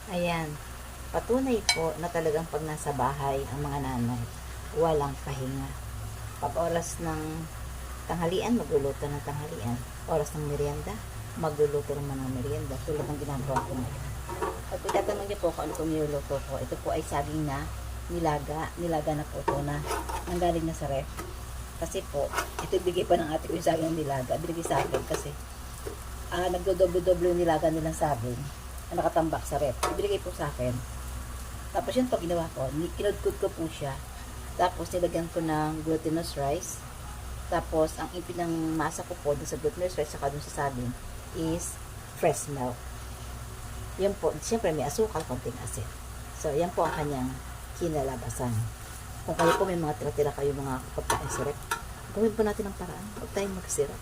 Ayan, patunay po na talagang pag nasa bahay ang mga nanay, walang pahinga. Pag oras ng tanghalian, magluluto ng tanghalian. Oras ng merienda, magluluto ng mga merienda. Tulad ng ginagawa ko ngayon. Pag itatanong niyo po kung ano itong niluluto ko, ito po ay saging na nilaga na po ito na nanggaling na sa ref. Kasi po, ito bigay pa ng ate ko yung saging ng nilaga. Binigay sa akin kasi nagdodoble-doble yung nilaga nilang saging na nakatambak sa ref. Ibinigay po sa akin. Tapos yun po ginawa ko, kinudkod ko po siya. Tapos nilagyan ko ng glutinous rice. Tapos ang ipinangmasa ko po dun sa glutinous rice saka dun sa saging is fresh milk. Yan po, siyempre may asukal, konting asin. So yan po ang kanyang kinalabasan. Kung kayo po may mga tira-tira kayo mga pagkain sa ref, gawin po natin ang paraan. Huwag tayong magsira.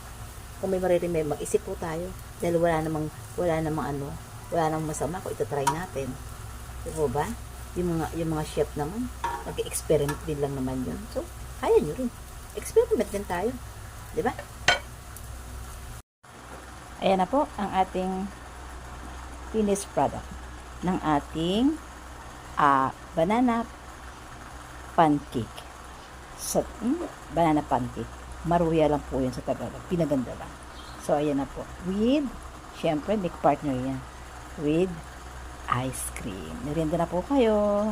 Kung may maririmay, mag-isip po tayo. Dahil wala namang masama kung itatry natin. Diba ba? Yung mga chef naman, nag-experiment din lang naman yun. So, kaya nyo rin. Experiment din tayo. Diba? Ayan na po ang ating finished product ng ating banana pancake. So, banana pancake. Maruya lang po yan sa Tagalog. Pinaganda lang. So, ayan na po. With, syempre, make partner yan. With ice cream. Merienda na po kayo.